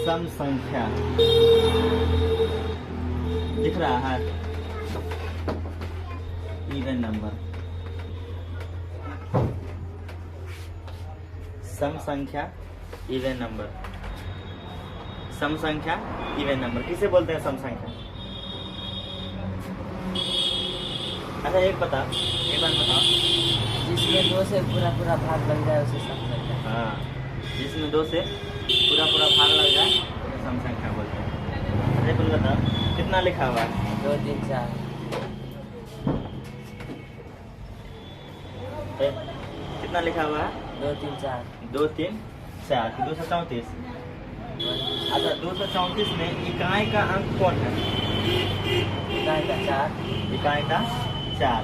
सम संख्या दिख रहा है, इवन नंबर। सम संख्या इवन नंबर, सम संख्या इवन नंबर किसे बोलते हैं? सम संख्या। अच्छा एक बात बताओ, जिसमें 2 से पूरा पूरा भाग लग जाए उसे सम संख्या। हाँ, जिसमें 2 से पूरा पूरा भाग लग जाए उसे सम संख्या बोलते हैं। अच्छा कुल बताओ कितना लिखा हुआ है? 2 3 4। कितना लिखा हुआ है? 2 3 4। 2 3 4 234। अच्छा 234 में इकाई का अंक कौन है? इकाई का 4। इकाई का 4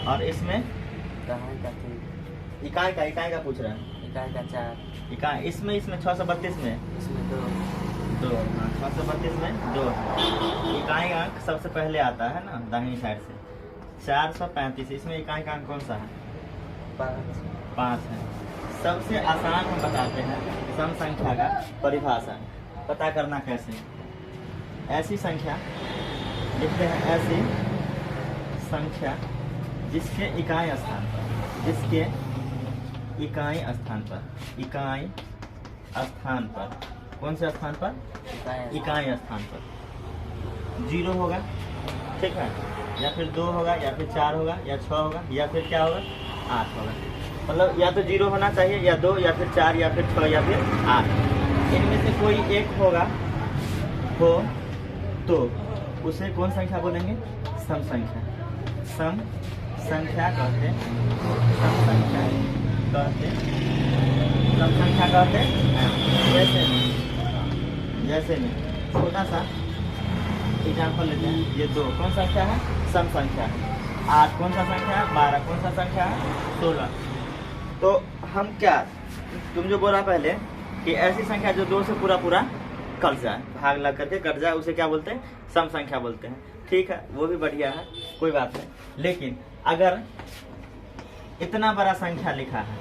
और इसमें दहाई का 3। इकाई का पूछ रहा है। इकाई का 4। इकाई इसमें 632 में इसमें 2। 2। हाँ 632 में 2। इकाई का अंक सबसे पहले आता है ना दाहिनी साइड से। 435 इसमें इकाई का अंक कौन सा है? 5 है। सबसे आसान हम बताते हैं सम संख्या का परिभाषा पता करना कैसे। ऐसी संख्या लिखते हैं, ऐसी संख्या जिसके इकाई स्थान पर, जिसके इकाई स्थान पर, इकाई स्थान पर, कौन से स्थान पर? इकाई स्थान पर 0 होगा, ठीक है, या फिर 2 होगा, या फिर 4 होगा, या 6 होगा, या फिर क्या होगा? 8 होगा। मतलब या तो 0 होना चाहिए, या 2, या फिर 4, या फिर 6, या फिर 8। इनमें से कोई एक होगा हो तो उसे कौन संख्या बोलेंगे? सम संख्या। सम संख्या कहते, सम संख्या कहते, सम संख्या कहते। जैसे में छोटा सा एग्जाम्पल लेते हैं, ये 2 कौन सा संख्या है? सम संख्या है। 8 कौन सा संख्या है? 12 कौन सा संख्या है? 16। तो हम क्या, तुम जो बोला पहले कि ऐसी संख्या जो 2 से पूरा पूरा कट जाए, भाग लग करके कट जाए, उसे क्या बोलते हैं? सम संख्या बोलते हैं। ठीक है, वो भी बढ़िया है, कोई बात नहीं। लेकिन अगर इतना बड़ा संख्या लिखा है,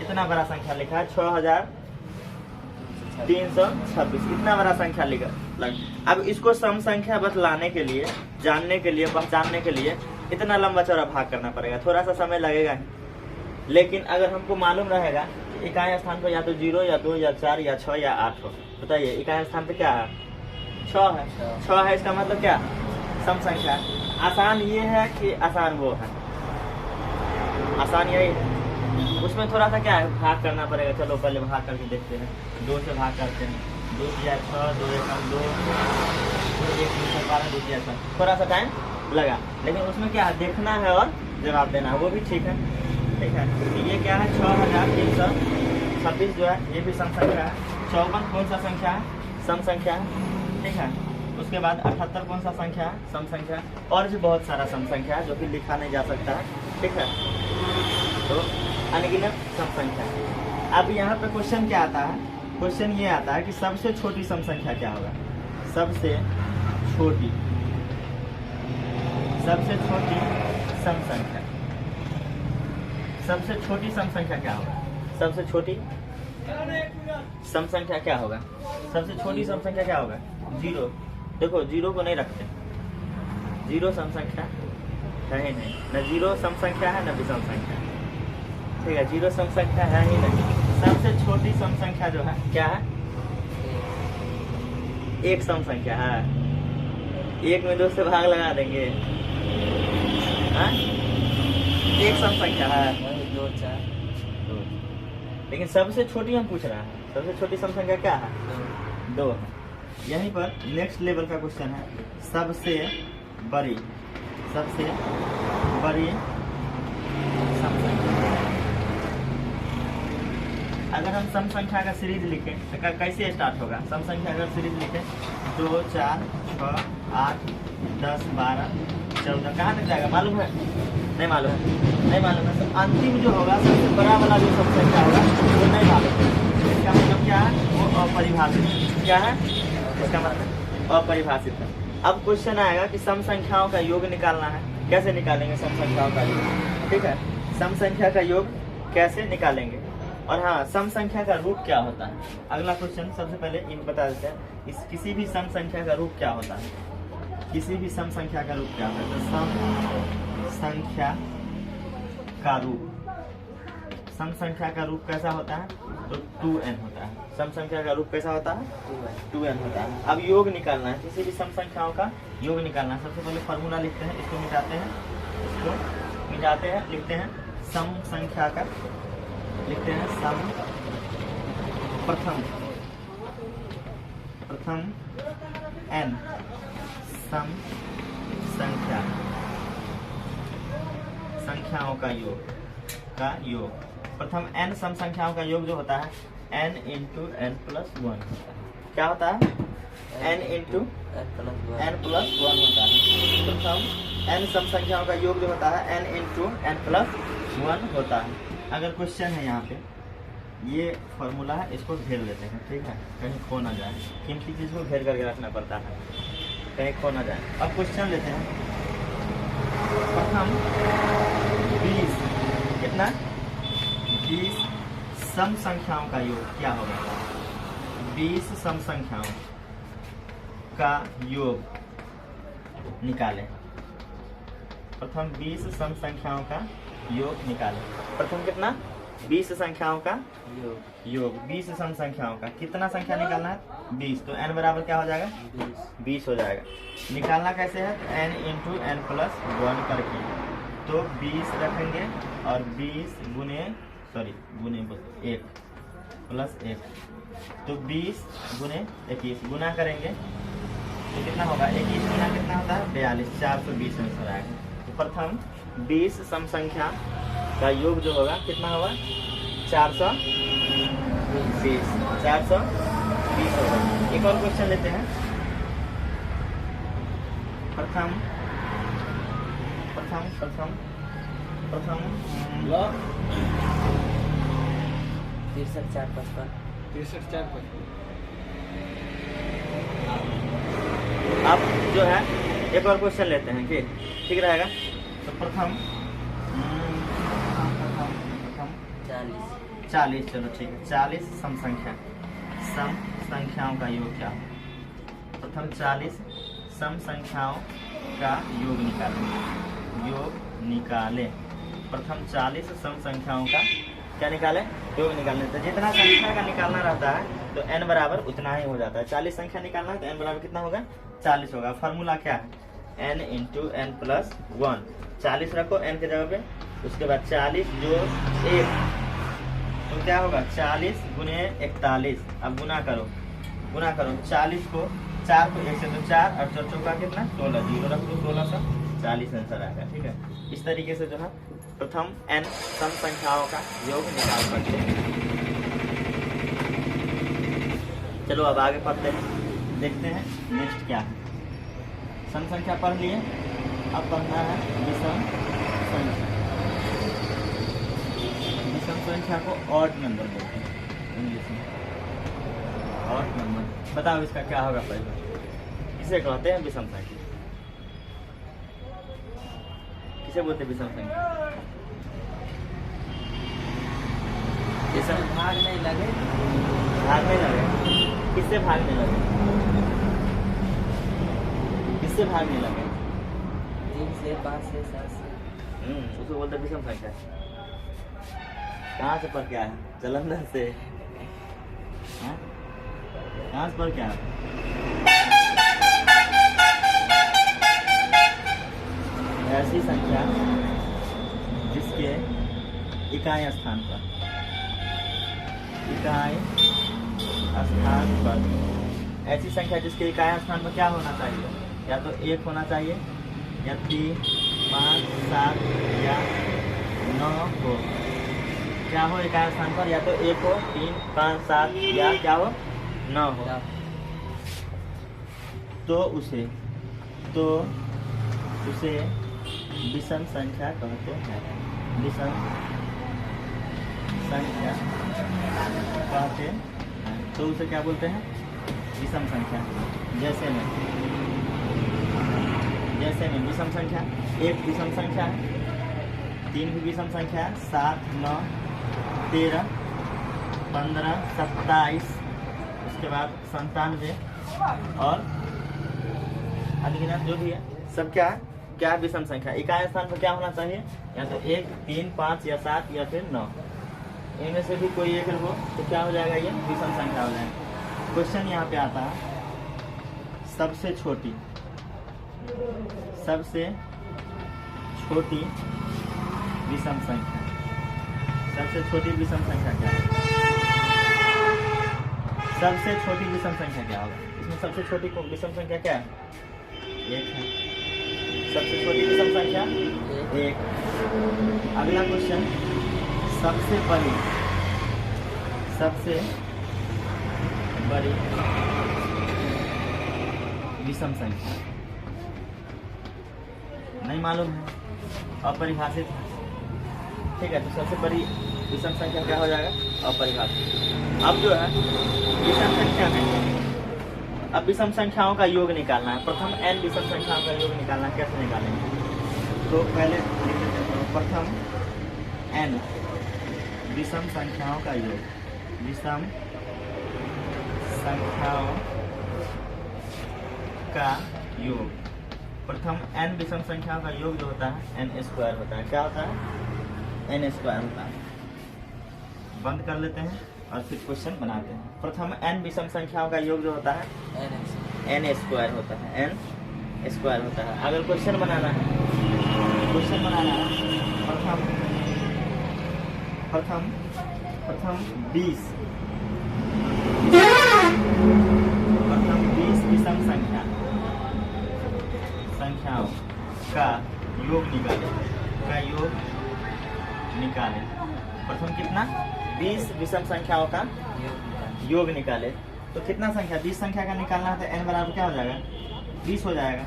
इतना बड़ा संख्या लिखा है 6326, इतना बड़ा संख्या लिखा लग, अब इसको सम संख्या बतलाने के लिए, जानने के लिए, पहचानने के लिए इतना लंबा चौड़ा भाग करना पड़ेगा, थोड़ा सा समय लगेगा ही। लेकिन अगर हमको मालूम रहेगा इकाई स्थान पर या तो 0 या 2 या 4 या 6 या 8 हो, बताइए इकाई स्थान पे क्या है? 6 है। 6 है, इसका मतलब क्या? सम संख्या। आसान ये है कि आसान वो है? आसान यही है। उसमें थोड़ा सा क्या है, भाग करना पड़ेगा। चलो पहले भाग करके देखते हैं। 2 से भाग करते हैं, 2 या 6, 2 या 2, 1 2 12, 2 या 6, थोड़ा सा टाइम लगा। लेकिन उसमें क्या है, देखना है और जवाब देना है, वो भी ठीक है। ठीक है, ये क्या है? 6326 जो है ये भी सम संख्या है। 54 कौन सा संख्या है? सम संख्या है। ठीक है, उसके बाद 78 कौन सा संख्या है? सम संख्या है। और भी बहुत सारा सम संख्या है जो कि लिखा नहीं जा सकता है। ठीक है, तो अनगिनत सम संख्या। अब यहाँ पे क्वेश्चन क्या आता है? क्वेश्चन ये आता है कि सबसे छोटी सम संख्या क्या होगा? सबसे छोटी सम संख्या, सबसे छोटी सम संख्या क्या होगा? सबसे छोटी सम संख्या क्या होगा? सबसे छोटी सम संख्या क्या होगा? 0। देखो 0 को नहीं रखते, 0 सम संख्या है ही नहीं, न 0 सम संख्या है न विषम संख्या। ठीक है, 0 सम संख्या है ही नहीं। सबसे छोटी सम संख्या जो है क्या है? 1 सम संख्या है। 1 में 2 से भाग लगा देंगे, हाँ? 1 सम संख्या है। 2 4। लेकिन सबसे छोटी हम पूछ रहे हैं, सबसे छोटी सम संख्या क्या है? 2 है। यहीं पर नेक्स्ट लेवल का क्वेश्चन है, सबसे बड़ी सम संख्या। अगर हम सम संख्या का सीरीज लिखें तो कैसे स्टार्ट होगा? सम संख्या अगर सीरीज लिखें 2 4 6 8 10 12 14, कहाँ तक जाएगा मालूम है? नहीं मालूम है, नहीं मालूम है। तो अंतिम जो होगा सबसे बड़ा वाला जो सम संख्या होगा वो नहीं मालूम है। इसका मतलब क्या है? वो अपरिभाषित। क्या है इसका मतलब? अपरिभाषित है। अब क्वेश्चन आएगा कि सम संख्याओं का योग निकालना है। कैसे निकालेंगे सम संख्याओं का योग? ठीक है, सम संख्या का योग कैसे निकालेंगे? और हाँ, सम संख्या का रूप क्या होता है? अगला क्वेश्चन सबसे पहले इन बता देते हैं। इस किसी भी सम संख्या का रूप क्या होता है? किसी भी सम संख्या का रूप क्या होता है? तो सम संख्या का रूप, सम संख्या का रूप कैसा होता है? तो 2n होता है। सम संख्या का रूप कैसा होता है? 2n होता है। अब योग निकालना है, किसी भी सम संख्याओं का योग निकालना है। सबसे पहले फॉर्मूला लिखते हैं, इसको मिटाते हैं, इसको मिटाते हैं, लिखते हैं सम संख्या का, लिखते हैं सम प्रथम n सम संख्याओं का योग प्रथम n सम संख्याओं का योग जो होता है n इंटू n प्लस 1 होता है। क्या होता है? n इंटू n प्लस 1 होता है। प्रथम n सम संख्याओं का योग जो होता है n इंटू n प्लस 1 होता है। अगर क्वेश्चन है यहाँ पे, ये फॉर्मूला है, इसको घेर लेते हैं, ठीक है, कहीं खो ना जाए। कीमती चीज को घेर करके रखना पड़ता है, कहीं खो ना जाए। अब क्वेश्चन लेते हैं, प्रथम 20 कितना? 20 सम संख्याओं का योग क्या होगा? 20 सम संख्याओं का योग निकालें। प्रथम 20 सम संख्याओं का योग निकालें। प्रथम कितना? 20 संख्याओं का योग 20 सम संख्याओं का कितना संख्या निकालना है? 20। तो n बराबर क्या हो जाएगा? 20 हो जाएगा। निकालना कैसे है? तो n इंटू n प्लस 1 करके, तो 20 रखेंगे और 20 गुने 1 प्लस 1, तो 20 गुने 21 गुना करेंगे तो कितना होगा? 21 गुना कितना होता है? 42, 420 आंसर आएगा। तो प्रथम 20 सम संख्या का योग जो होगा कितना होगा? 420 होगा। एक और क्वेश्चन लेते हैं। प्रथम 63 अब जो है एक और क्वेश्चन लेते हैं कि ठीक रहेगा। तो प्रथम 40, चलो ठीक है, 40 सम संख्याओं का योग क्या हो? प्रथम 40 सम संख्याओं का योग निकालें। प्रथम 40 सम संख्याओं का क्या निकालें? योग निकालने। तो जितना संख्या का निकालना रहता है तो n बराबर उतना ही हो जाता है। 40 संख्या निकालना है तो n बराबर कितना होगा? 40 होगा। फॉर्मूला क्या है? n into n plus 1। 40 रखो n के जगह पे, उसके बाद 40 जो 1, तो क्या होगा? 40 गुने 41। अब गुना करो 40 को 4 को 1 से तो 4 और 4 चौका कितना? 16, 0 रख दो, 16 सा 40 आंसर आएगा। ठीक है, इस तरीके से जो है प्रथम n सम संख्याओं का योग निकाल सकते हैं। चलो अब आगे पढ़ते हैं, देखते हैं नेक्स्ट क्या है। सम संख्या पढ़ लिए, अब पढ़ना है विषम संख्या। विषम संख्या को ऑड नंबर बोलते हैं इंग्लिश में, ऑड नंबर। बताओ इसका क्या होगा पहले? इसे कहते हैं विषम संख्या। किसे बोलते हैं विषम संख्या? इसमें भाग नहीं लगे, किससे भागने लगे? 3 से 5 से 7 से। उसको बोलते हैं विषम संख्या। कहाँ से पढ़ के आया? जलंधर से? कहाँ से पढ़ के आया? ऐसी संख्या जिसके इकाई स्थान पर ऐसी संख्या जिसके इकाई स्थान पर क्या होना चाहिए? या तो 1 होना चाहिए, या 3, 5, 7 या 9 हो। क्या हो इकाई स्थान पर? या तो 1 हो, 3, 5, 7 या क्या हो? 9 हो। तो उसे विषम संख्या कहते हैं। विषम संख्या कहते हैं, तो उसे क्या बोलते हैं? विषम संख्या। जैसे में विषम संख्या 1 विषम संख्या है, 3 भी विषम संख्या है, 7, 9, 13 15, 27, उसके बाद 97 और अनगिनत जो भी है सब क्या है, क्या विषम संख्या। इकाई स्थान पर क्या होना चाहिए, या तो 1, 3, 5 या 7 या फिर 9, इनमें से भी कोई एक हो तो क्या हो जाएगा, ये विषम संख्या हो जाएगा। क्वेश्चन यहाँ पे आता है सबसे छोटी विषम संख्या। सबसे छोटी विषम संख्या क्या है, सबसे छोटी विषम संख्या क्या होगा, इसमें सबसे छोटी विषम संख्या क्या है, 1 है। सबसे छोटी विषम संख्या 1। अगला क्वेश्चन सबसे बड़ी विषम संख्या नहीं मालूम है, अपरिभाषित है, ठीक है। तो सबसे बड़ी विषम संख्या क्या हो जाएगा, अपरिभाषित। अब जो है विषम संख्या में, अब विषम संख्याओं का योग निकालना है। प्रथम n विषम संख्याओं का योग निकालना है, कैसे निकालेंगे, तो पहले लिख लेते हैं प्रथम n विषम संख्याओं का योग, विषम संख्याओं का योग। प्रथम n विषम संख्याओं का योग जो होता है n स्क्वायर होता है। क्या होता है, n स्क्वायर होता है। बंद कर लेते हैं और फिर क्वेश्चन बनाते हैं। प्रथम n विषम संख्याओं का योग जो होता है n स्क्वायर होता है, n स्क्वायर होता है। अगर क्वेश्चन बनाना है प्रथम 20 विषम संख्याओं का योग निकाले। प्रथम कितना, 20 विषम संख्याओं का योग निकाले। तो कितना संख्या, 20 संख्या का निकालना है तो n बराबर क्या हो जाएगा, 20 हो जाएगा।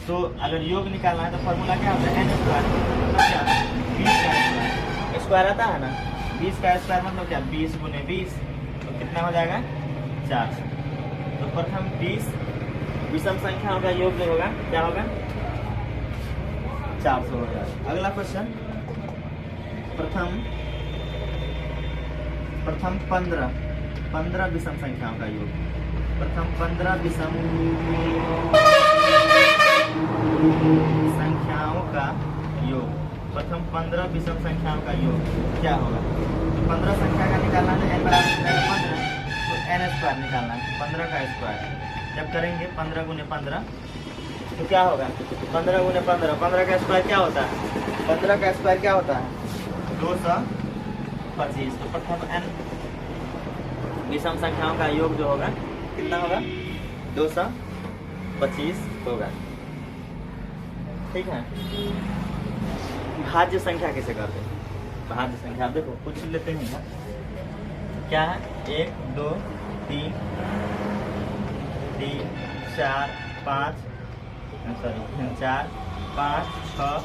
तो अगर योग निकालना है तो फॉर्मूला क्या होता है, n स्क्वायर, मतलब क्या, 20 का स्क्वायर। स्क्वायर आता है ना, 20 का स्क्वायर मतलब क्या, 20 गुने 20, तो कितना हो जाएगा, 400। तो प्रथम 20 विषम संख्याओं का योग जो होगा क्या होगा, 400 हो जाएगा। अगला क्वेश्चन प्रथम 15 विषम संख्याओं का योग। प्रथम 15 विषम संख्याओं का योग, प्रथम 15 विषम संख्याओं का योग क्या होगा। तो 15 संख्या का निकालना है n बराबर 15, तो n स्क्वायर निकालना है, 15 का स्क्वायर। जब करेंगे 15 गुने 15 तो क्या होगा, 15 गुने 15 का स्क्वायर क्या होता है, 15 का स्क्वायर क्या होता है, 225। तो प्रथम n विषम संख्याओं का योग जो होगा कितना होगा, 225 होगा, ठीक है। भाज्य संख्या कैसे करते हैं, भाज्य संख्या देखो कुछ लेते हैं, क्या है, 1 2 3 4 5 4 5 6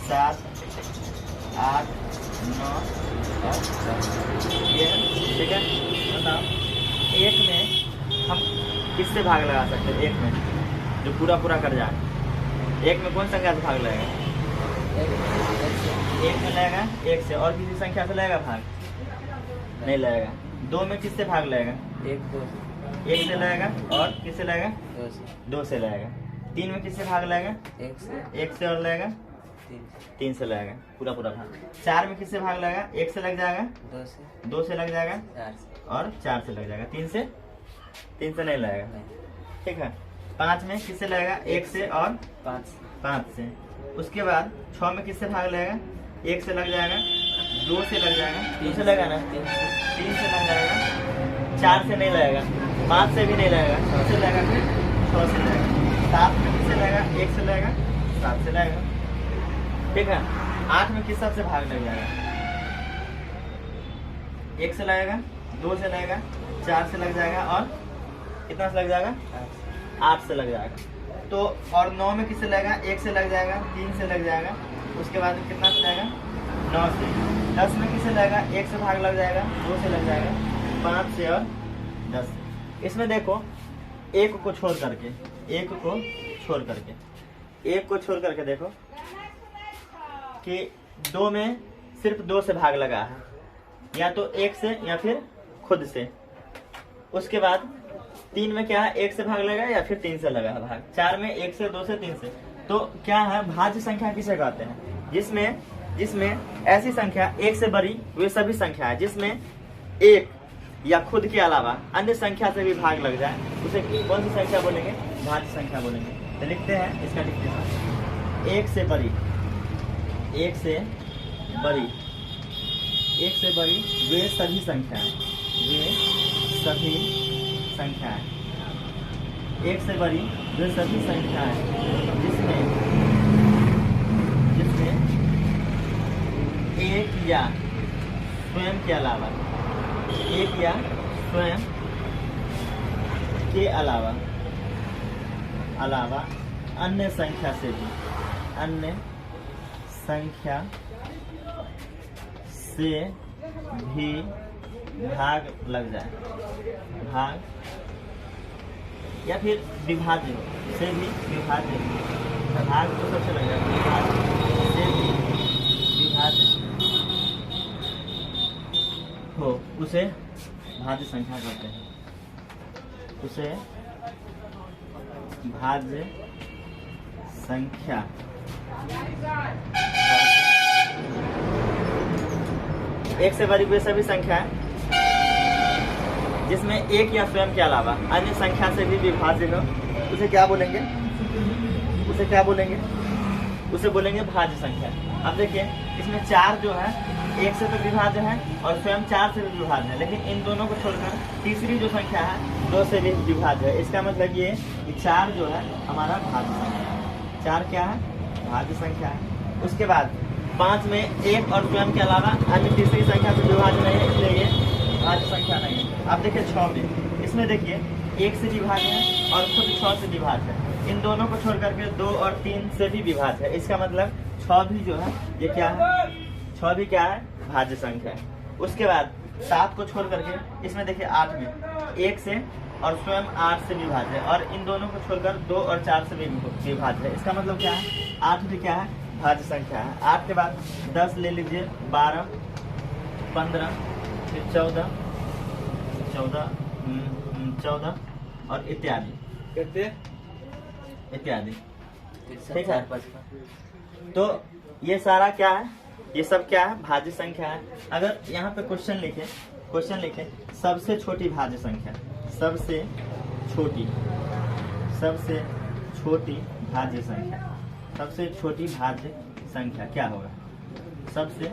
7 8 9 और 10, ये ठीक है। बताओ एक में हम किससे भाग लगा सकते हैं, एक में जो पूरा कर जाए, एक में कौन संख्या से भाग लगेगा, एक में लगेगा 1 से, और किसी संख्या से लगेगा भाग नहीं लगेगा। 2 में किससे भाग लगेगा, 1 से लगेगा, और किससे लगेगा, 2 से लगेगा। 3 में किससे भाग लगेगा, 1 से और लगेगा 3 से लगेगा पूरा भाग। 4 में किससे भाग लगेगा, 1 से लग जाएगा, 2 से लग जाएगा, और 4 से लग जाएगा, 3 से नहीं लगेगा, ठीक है। 5 में किससे लगेगा, 1 से और 5 से। उसके बाद 6 में किससे भाग लगेगा, 1 से लग जाएगा, 2 से लग जाएगा, 3 से लगेगा ना, 3 से लग जाएगा, 4 से नहीं लगेगा, 5 से भी नहीं लगेगा, 6 से लगेगा, फिर 6 से लगेगा। 7 में किससे लगेगा, 1 से लगेगा, 7 से लगेगा, ठीक है। 8 में किस सबसे भाग लग जाएगा, 1 से लगेगा, 2 से लगेगा, 4 से लग जाएगा, और कितना से लग जाएगा, 8 से लग जाएगा। तो और 9 में किससे लगेगा, 1 से लग जाएगा, 3 से लग जाएगा, उसके बाद कितना से जाएगा, 9 से। 10 में किससे लगेगा, 1 से भाग लग जाएगा, 2 से लग जाएगा, 5 से और 10। इसमें देखो एक को छोड़ करके देखो कि 2 में सिर्फ 2 से भाग लगा है, या तो 1 से या फिर खुद से। उसके बाद 3 में क्या है, 1 से भाग लगा या फिर 3 से लगा है भाग। 4 में 1 से, 2 से, 3 से। तो क्या है, भाज्य संख्या किसे कहते हैं, जिसमें ऐसी संख्या 1 से बड़ी वे सभी संख्या है जिसमें 1 या खुद के अलावा अन्य संख्या से भी भाग लग जाए, उसे कौन सी संख्या बोलेंगे, भाज्य संख्या बोलेंगे। तो लिखते हैं इसका डिफिनेशन, 1 से बड़ी वे सभी संख्याएं, 1 से बड़ी वे सभी संख्याएं जिसमें 1 या स्वयं के अलावा, 1 या स्वयं के अलावा अन्य संख्या से भी भाग लग जाए, या फिर विभाज्य से भी विभाज्य, भाग तो सबसे लग जाए, विभाज्य से भी विभाज्य हो, उसे भाज्य संख्या कहते हैं, उसे भाज्य संख्या। 1 से बड़ी वे सभी संख्या है जिसमें 1 या स्वयं के अलावा अन्य संख्या से भी विभाज्य हो, उसे क्या बोलेंगे, उसे बोलेंगे भाज्य संख्या। अब देखिए इसमें 4 जो है 1 से तो विभाज्य है और स्वयं 4 से भी विभाज्य है, लेकिन इन दोनों को छोड़कर तीसरी जो संख्या है 2 से भी विभाज्य है। इसका मतलब ये कि 4 जो है हमारा भाज्य संख्या है, 4 क्या है, भाज्य संख्या है। उसके बाद 5 में 1 और स्वयं के अलावा अन्य तीसरी संख्या से विभाज्य नहीं है, इसलिए ये भाज्य संख्या नहीं है। अब देखिए 6 में, इसमें देखिए 1 से विभाज्य है और खुद 6 से विभाज्य है, इन दोनों को छोड़ करके 2 और 3 से भी विभाज्य है। इसका मतलब 6 भी जो है ये क्या है, 6 भी क्या है, भाज्य संख्या है। उसके बाद 7 को छोड़ करके इसमें देखिए 8 में 1 से और स्वयं 8 से विभाज्य है, और इन दोनों को छोड़कर 2 और 4 से भी विभाज्य है। इसका मतलब क्या है, 8 भी क्या है, भाज्य संख्या है। 8 के बाद 10 ले लीजिए, 12, 15, फिर 14 और इत्यादि। ठीक है, तो ये सारा क्या है, ये सब क्या है, भाज्य संख्या है। अगर यहाँ पे क्वेश्चन लिखे सबसे छोटी भाज्य संख्या, सबसे छोटी भाज्य संख्या क्या होगा, सबसे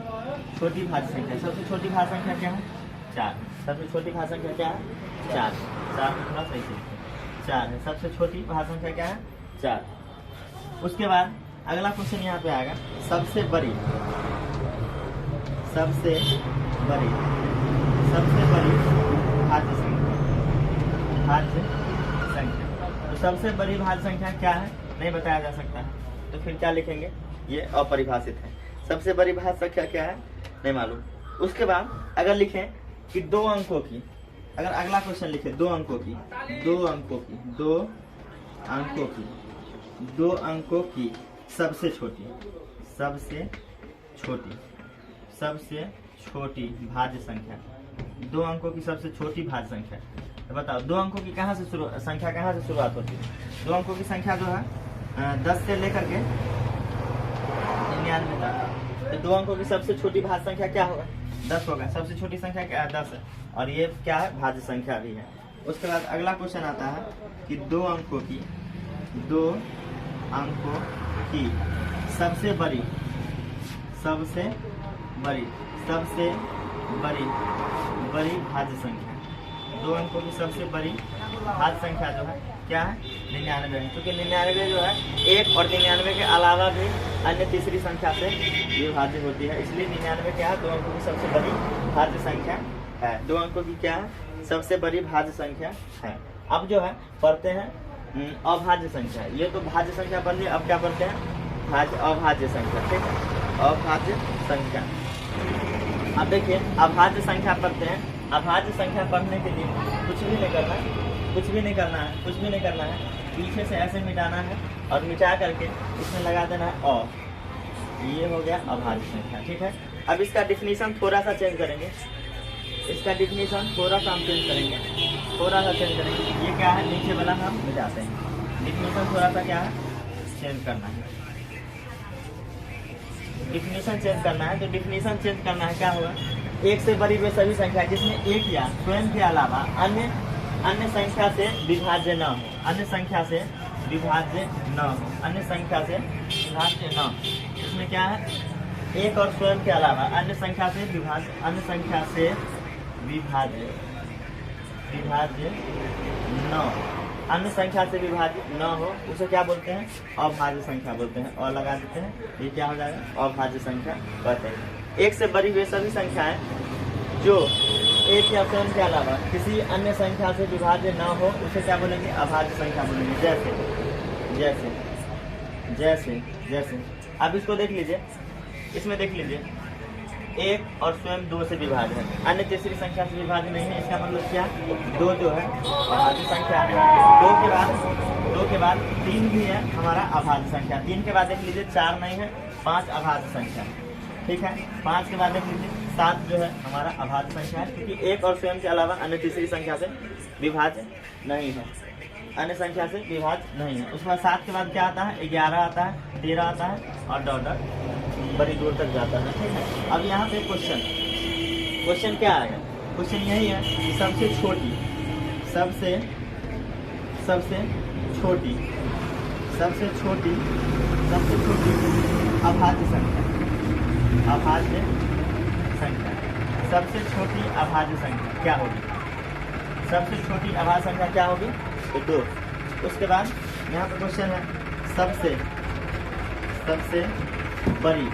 छोटी भाज्य संख्या क्या है, 4। सबसे छोटी भाज्य संख्या क्या है, 4 में थोड़ा सही से 4 है, सबसे छोटी भाज्य संख्या क्या है, 4। उसके बाद अगला क्वेश्चन यहाँ पे आएगा, सबसे बड़ी भाज्य संख्या। तो सबसे बड़ी भाज्य संख्या क्या है, नहीं बताया जा सकता है, तो फिर क्या लिखेंगे, ये अपरिभाषित है। सबसे बड़ी भाज्य संख्या क्या है, नहीं मालूम। उसके बाद अगर लिखें कि 2 अंकों की, अगर अगला क्वेश्चन लिखे 2 अंकों की सबसे छोटी भाज्य संख्या, 2 अंकों की सबसे छोटी भाज्य संख्या। तो बताओ 2 अंकों की संख्या कहाँ से शुरुआत होती है, 2 अंकों की संख्या जो है 10 से लेकर के 99 तक। तो 2 अंकों की सबसे छोटी भाज्य संख्या क्या होगा, 10 होगा। सबसे छोटी संख्या क्या है, 10 है, और ये क्या है, भाज्य संख्या भी है। उसके बाद अगला क्वेश्चन आता है कि 2 अंकों की सबसे बड़ी भाज्य संख्या, 2 अंकों की सबसे बड़ी भाज्य संख्या जो है क्या है, 99 है। क्योंकि 99 जो है 1 और 99 के अलावा भी अन्य तीसरी संख्या से विभाज्य होती है, इसलिए 99 क्या है, 2 अंकों की सबसे बड़ी भाज्य संख्या है। 2 अंकों की क्या है, सबसे बड़ी भाज्य संख्या है। अब जो है पढ़ते हैं अभाज्य संख्या। ये तो भाज्य संख्या पढ़ ली, अब क्या पढ़ते हैं, अभाज्य संख्या। ठीक है, अभाज्य संख्या। अब देखिए अभाज्य संख्या पढ़ते हैं। अभाज्य संख्या पढ़ने के लिए कुछ भी नहीं करना है, पीछे से ऐसे मिटाना है और मिटा करके इसमें लगा देना है और ये हो गया अभाज्य संख्या। ठीक है, अब इसका डिफिनीशन थोड़ा सा चेंज करेंगे। इसका डिफिनीशन थोड़ा सा हम चेंज करेंगे, थोड़ा सा चेंज करेंगे। ये क्या है, नीचे वाला हम ले जाते हैं। डिफिनीशन थोड़ा सा क्या है, चेंज करना है। डिफिनीशन चेंज करना है, तो डिफिनीशन चेंज करना है क्या होगा, एक से बड़ी वे सभी संख्या जिसमें एक या स्वयं के अलावा अन्य संख्या से विभाज्य न हो, अन्य संख्या से विभाज्य न हो, अन्य संख्या से विभाज्य न हो। इसमें क्या है, एक और स्वयं के अलावा अन्य संख्या से विभाज्य, अन्य संख्या से विभाज्य न हो, अन्य संख्या से विभाजित न हो, उसे क्या बोलते हैं, अभाज्य संख्या बोलते हैं। और लगा देते हैं, ये क्या हो जाएगा, अभाज्य संख्या कहते हैं। एक से बड़ी वे सभी संख्याएं जो एक या स्वयं के अलावा किसी अन्य संख्या से विभाज्य न हो, उसे क्या बोलेंगे, अभाज्य संख्या बोलेंगे। जैसे अब इसको देख लीजिए, इसमें देख लीजिए, एक और स्वयं दो से विभाज्य है, अन्य तीसरी संख्या से विभाज्य नहीं है। इसका मतलब क्या, दो जो है अभाज्य संख्या है। दो के बाद तीन भी है हमारा अभाज्य संख्या। तीन के बाद देख लीजिए चार नहीं है, पांच अभाज्य संख्या, ठीक है। पांच के बाद देख लीजिए सात जो है हमारा अभाज्य संख्या है, क्योंकि एक और स्वयं के अलावा अन्य तीसरी संख्या से विभाज्य नहीं है, अन्य संख्या से विभाज्य नहीं है। उसके बाद सात के बाद क्या आता है, 11 आता है, 13 आता है और डॉट बड़ी दूर तक जाता है, ठीक है। अब यहाँ पे क्वेश्चन क्या आएगा, क्वेश्चन यही है कि सबसे छोटी अभाज्य संख्या, सबसे छोटी अभाज्य संख्या क्या होगी, सबसे छोटी अभाज्य संख्या क्या होगी, तो 2। उसके बाद यहाँ पे क्वेश्चन है सबसे बड़ी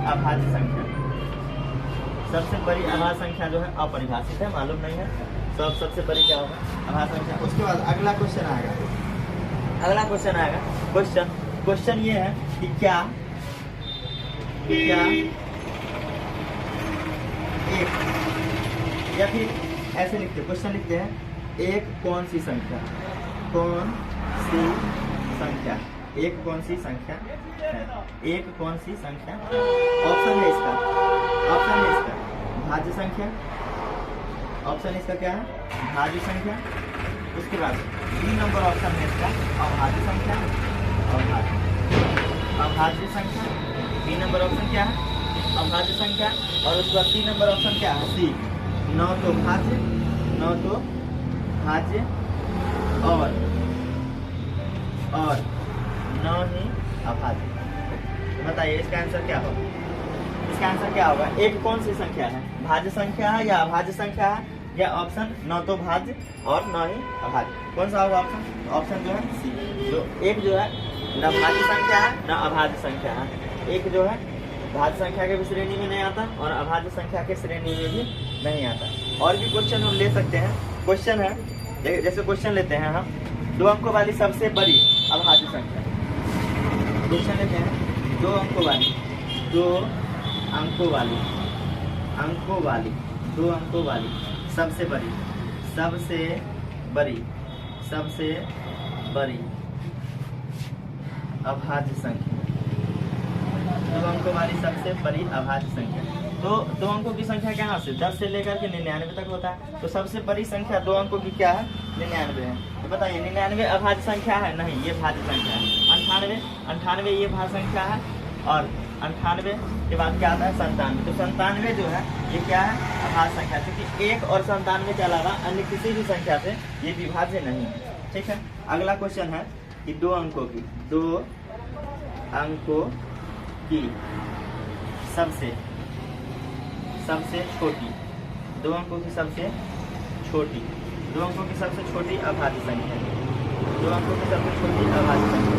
अभाज्य संख्या, सबसे बड़ी अभाज्य संख्या जो है अपरिभाषित है, मालूम नहीं है। तो अब सबसे बड़ी क्या होगा, अभाज्य संख्या। उसके बाद अगला क्वेश्चन आएगा, क्वेश्चन ये है कि क्या एक, या फिर ऐसे लिखते, क्वेश्चन लिखते हैं, एक कौन सी संख्या है, एक कौन सी संख्या है। ऑप्शन है इसका भाज्य संख्या, ऑप्शन इसका क्या है, भाज्य संख्या। उसके बाद 3 नंबर ऑप्शन है इसका अभाज्य संख्या, अभाज्य संख्या। 3 नंबर ऑप्शन क्या है, अभाज्य संख्या। और उसके बाद 3 नंबर ऑप्शन क्या है, सी, न तो भाज्य और न ही अभाज्य। बताइए इसका आंसर क्या होगा, इसका आंसर क्या होगा, एक कौन सी संख्या है, भाज्य संख्या है या अभाज्य संख्या है, या ऑप्शन न तो भाज्य और न ही अभाज्य। कौन सा होगा ऑप्शन, ऑप्शन जो है सी, जो एक जो है न भाज्य संख्या है न अभाज्य संख्या है, एक जो है भाज्य संख्या के भी श्रेणी में नहीं आता और अभाज्य संख्या के श्रेणी में भी नहीं आता। और भी क्वेश्चन हम ले सकते हैं। क्वेश्चन है, जैसे क्वेश्चन लेते हैं हम, 2 अंकों वाली सबसे बड़ी अभाज्य संख्या। क्वेश्चन लेते हैं, 2 अंकों वाली सबसे बड़ी अभाज्य संख्या, 2 अंकों वाली सबसे बड़ी अभाज्य संख्या। तो 2 अंकों की संख्या कहाँ से, 10 से लेकर के 99 तक होता है। तो सबसे बड़ी संख्या 2 अंकों की क्या है, 99 है। तो बताइए 99 अभाज्य संख्या है, नहीं, ये भाज्य संख्या है। 98 ये भाज्य संख्या है। और 98 के बाद क्या आता है, 97। तो 97 जो है ये क्या है, अभाज्य संख्या, क्योंकि 1 और 97 के अलावा अन्य किसी भी संख्या से ये विभाज्य नहीं है, ठीक है। अगला क्वेश्चन है कि 2 अंकों की सबसे छोटी, 2 अंकों की सबसे छोटी अभाज्य संख्या, 2 अंकों की सबसे छोटी अभाज्य संख्या।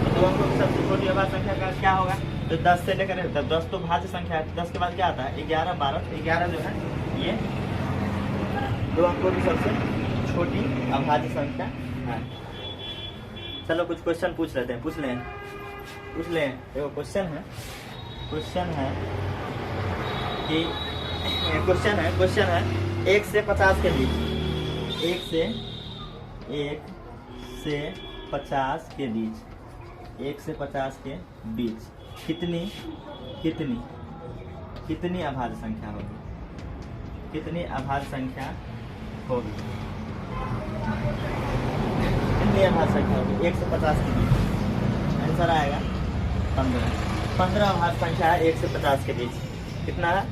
तो 2 अंकों की सबसे छोटी अभाज्य संख्या का क्या होगा, तो 10 से लेकर 10 तो भाज्य संख्या है, 10 के बाद क्या आता है, 11, 12। 11 जो है ये 2 अंकों की सबसे छोटी अभाज्य संख्या है। चलो कुछ क्वेश्चन पूछ लेते हैं, पूछ लें। देखो क्वेश्चन है 1 से 50 के बीच, 1 से 50 के बीच कितनी कितनी कितनी अभाज्य संख्या होगी, कितनी अभाज्य संख्या होगी, कितनी अभाज्य संख्या होगी 1 से 50 के बीच। आंसर आएगा 15। 15 अभाज्य संख्या है 1 से 50 के बीच। कितना है?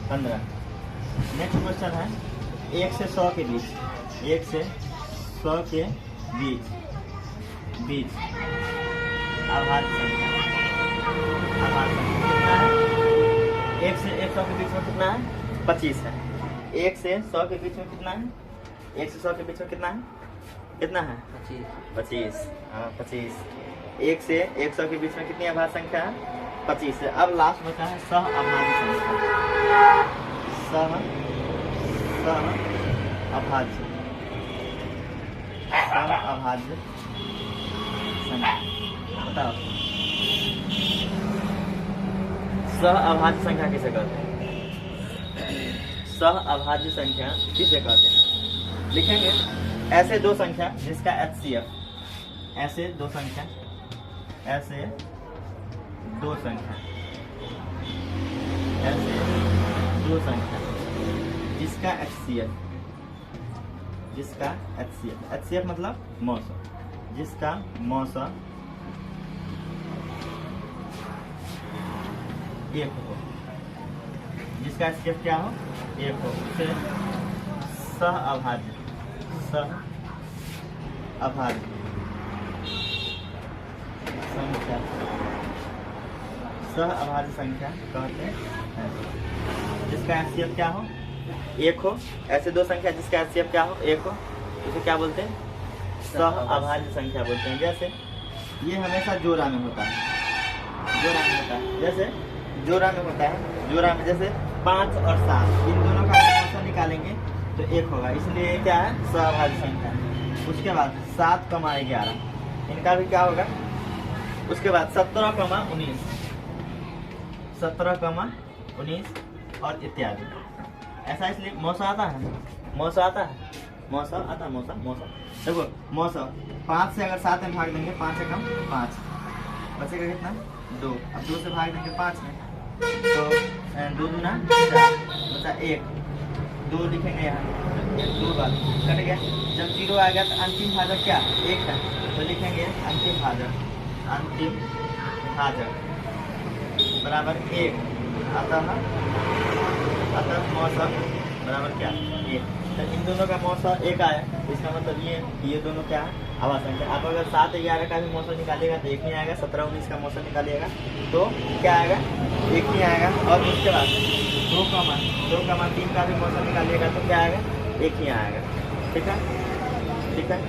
15। नेक्स्ट क्वेश्चन है 1 से 100 के बीच, 1 से 100 के बीच अभाज्य संख्या, अभाज्य संख्या कितना है? 1 से 100 के बीच में कितना है? 25 है। 1 से 100 के बीच में कितना है? 1 से 100 के बीच में कितना है? कितना है? 25। हाँ 25। 1 से 100 के बीच में कितनी अभाज्य संख्या है? 25 है। अब लास्ट बचा है सह अभाज्य संख्या। सह अभाज्य संख्या बताओ। सह अभाज्य संख्या किसे कहते हैं? सह अभाज्य संख्या किसे कहते हैं? लिखेंगे ऐसे दो संख्या जिसका HCF, ऐसे दो संख्या जिसका HCF मतलब मौसा, जिसका मौसा 1 हो, जिसका HCF क्या हो? 1 हो, उसे सह अभाज्य संख्या कहते हैं। जिसका HCF क्या हो? 1 हो। ऐसे दो संख्या जिसका HCF क्या हो? 1 हो, उसे क्या बोलते हैं? सह अभाज्य संख्या बोलते हैं। जैसे ये हमेशा जोड़ा में होता है, जैसे जोड़ा में जैसे 5 और 7 इन दोनों का मौसा निकालेंगे तो 1 होगा, इसलिए क्या है? सह अभाज्य संख्या। उसके बाद 7, 11 इनका भी क्या होगा? उसके बाद 17, 19 और इत्यादि। ऐसा इसलिए मौसा आता है। देखो मौसा 5 से अगर 7 में भाग देंगे, 5 से कम 5 बचेगा कितना? 2। अब 2 से भाग देंगे 5 में तो 2 दूना 4 बचा 1, 2 लिखेंगे यहाँ तो 2 बार कट गया। जब 0 आ गया तो अंतिम भाजक क्या? 1 है, तो लिखेंगे अंतिम भाजक बराबर 1। अतः मौसा बराबर क्या? 1। तो इन दोनों का मौसा 1 आया, इसका मतलब ये दोनों क्या है? अभाज्य संख्या। आप अगर 7, 11 का भी मौसा निकालिएगा तो 1 नहीं आएगा, 17, 19 का मौसा निकालिएगा तो क्या आएगा? 1 नहीं आएगा। और उसके बाद 2, 3 का भी मौसा निकालिएगा तो क्या आएगा? 1 ही आएगा। ठीक है।